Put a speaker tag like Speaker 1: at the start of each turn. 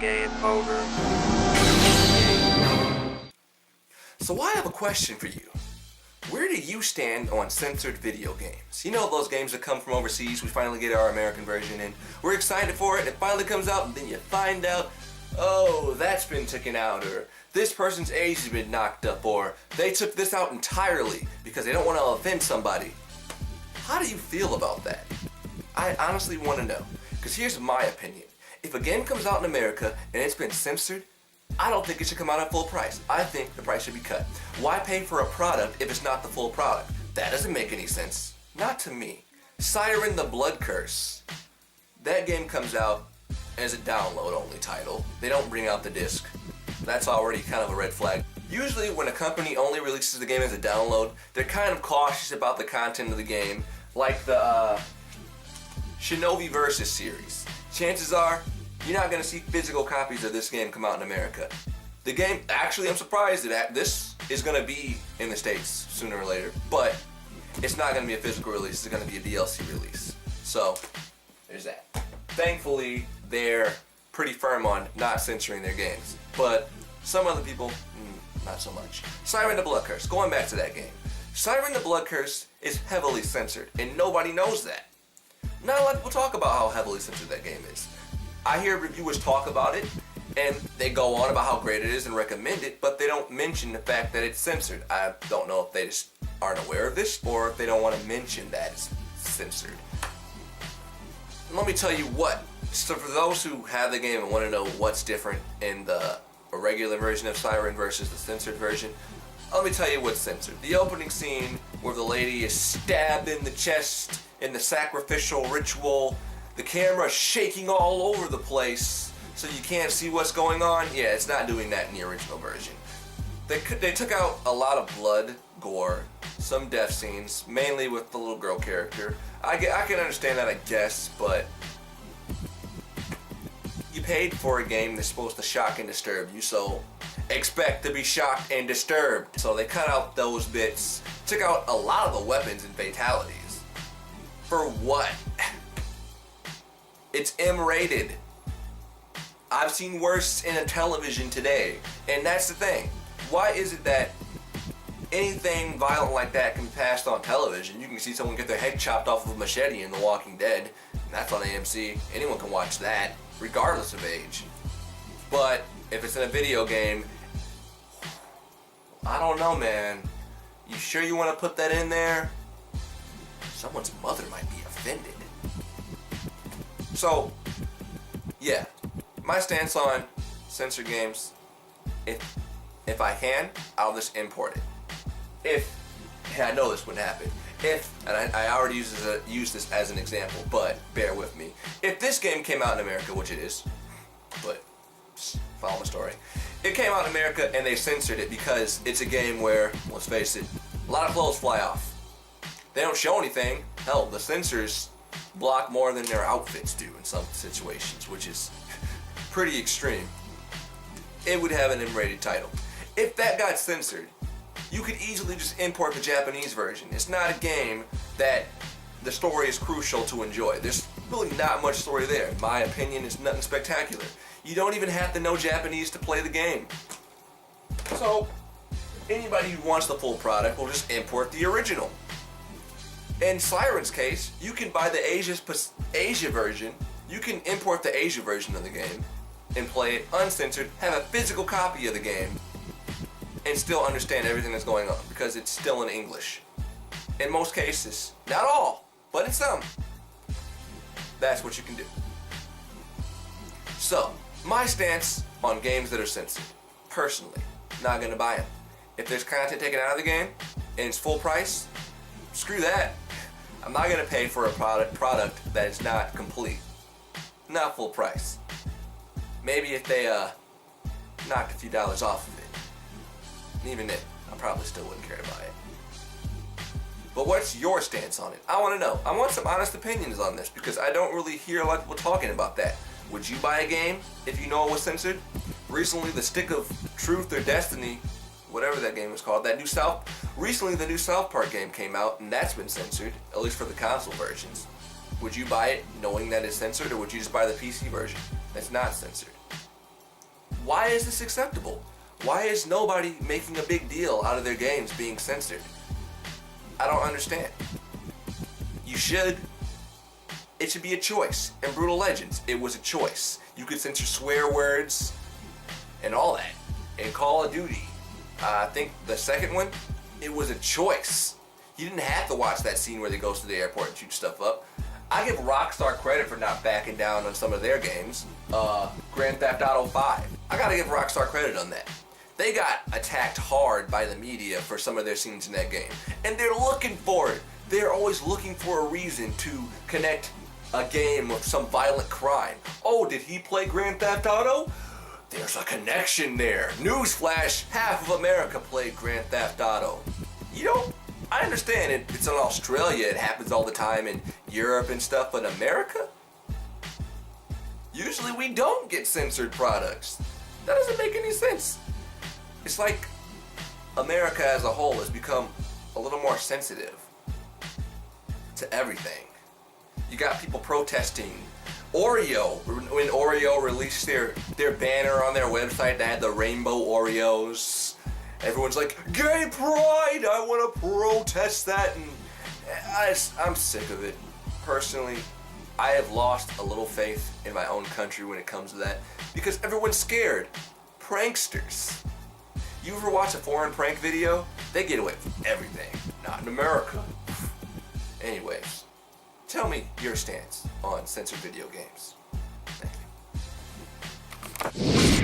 Speaker 1: Game over.
Speaker 2: So I have a question for you. Where do you stand on censored video games? You know those games that come from overseas, we finally get our American version and we're excited for it, it finally comes out and then you find out, oh, that's been taken out, or this person's age has been knocked up, or they took this out entirely because they don't want to offend somebody. How do you feel about that? I honestly want to know, because here's my opinion. If a game comes out in America and it's been censored, I don't think it should come out at full price. I think the price should be cut. Why pay for a product if it's not the full product? That doesn't make any sense. Not to me. Siren the Blood Curse. That game comes out as a download-only title. They don't bring out the disc. That's already kind of a red flag. Usually when a company only releases the game as a download, they're kind of cautious about the content of the game. Like the Shinobi Versus series. Chances are, you're not going to see physical copies of this game come out in America. The game, actually I'm surprised that this is going to be in the States sooner or later, but it's not going to be a physical release, it's going to be a DLC release. So, there's that. Thankfully, they're pretty firm on not censoring their games, but some other people, not so much. Siren the Blood Curse, going back to that game. Siren the Blood Curse is heavily censored, and nobody knows that. Not a lot of people talk about how heavily censored that game is. I hear reviewers talk about it, and they go on about how great it is and recommend it, but they don't mention the fact that it's censored. I don't know if they just aren't aware of this, or if they don't want to mention that it's censored. And let me tell you what, so for those who have the game and want to know what's different in the regular version of Siren versus the censored version, let me tell you what's censored. The opening scene where the lady is stabbed in the chest in the sacrificial ritual, the camera shaking all over the place so you can't see what's going on. Yeah, it's not doing that in the original version. They took out a lot of blood, gore, some death scenes, mainly with the little girl character. I can understand that, I guess, but you paid for a game that's supposed to shock and disturb you, so expect to be shocked and disturbed. So they cut out those bits, took out a lot of the weapons and fatalities. For what? It's M-rated. I've seen worse in a television today, and that's the thing. Why is it that anything violent like that can be passed on television? You can see someone get their head chopped off with a machete in The Walking Dead, and that's on AMC. Anyone can watch that, regardless of age. But if it's in a video game, I don't know, man. You sure you want to put that in there? Someone's mother might be offended. So, yeah, my stance on censored games, if I can, I'll just import it. And I know this wouldn't happen, and I already use this as an example, but bear with me. If this game came out in America, which it is, but just follow my story. It came out in America and they censored it because it's a game where, let's face it, a lot of clothes fly off. They don't show anything. Hell, the censors block more than their outfits do in some situations, which is pretty extreme. It would have an M-rated title. If that got censored, you could easily just import the Japanese version. It's not a game that the story is crucial to enjoy. There's really not much story there. In my opinion, it's nothing spectacular. You don't even have to know Japanese to play the game. So, anybody who wants the full product will just import the original. In Siren's case, you can buy the Asia version. You can import the Asia version of the game and play it uncensored, have a physical copy of the game, and still understand everything that's going on because it's still in English. In most cases, not all, but in some, that's what you can do. So, my stance on games that are censored, personally, not gonna buy them. If there's content taken out of the game and it's full price, screw that. I'm not gonna pay for a product that is not complete, not full price. Maybe if they knocked a few dollars off of it, and even then, I probably still wouldn't care to buy it. But what's your stance on it? I want to know. I want some honest opinions on this because I don't really hear a lot of people talking about that. Would you buy a game if you know it was censored? Recently, the Stick of Truth or Destiny, whatever that game was called, recently the new South Park game came out and that's been censored, at least for the console versions. Would you buy it knowing that it's censored, or would you just buy the PC version that's not censored? Why is this acceptable? Why is nobody making a big deal out of their games being censored? I don't understand. You should. It should be a choice. In Brutal Legends, it was a choice. You could censor swear words and all that. In Call of Duty, I think the second one, it was a choice. You didn't have to watch that scene where they goes to the airport and shoot stuff up. I give Rockstar credit for not backing down on some of their games. Grand Theft Auto 5. I gotta give Rockstar credit on that. They got attacked hard by the media for some of their scenes in that game. And they're looking for it. They're always looking for a reason to connect a game with some violent crime. Oh, did he play Grand Theft Auto? There's a connection there. Newsflash, half of America played Grand Theft Auto. You know, I understand it's in Australia, it happens all the time in Europe and stuff, but America? Usually we don't get censored products. That doesn't make any sense. It's like America as a whole has become a little more sensitive to everything. You got people protesting Oreo. When Oreo released their banner on their website that had the rainbow Oreos, everyone's like, gay pride, I want to protest that. And I'm sick of it. Personally, I have lost a little faith in my own country when it comes to that because everyone's scared. Pranksters. You ever watch a foreign prank video? They get away with everything. Not in America. Anyways, tell me your stance on censored video games. Thank you.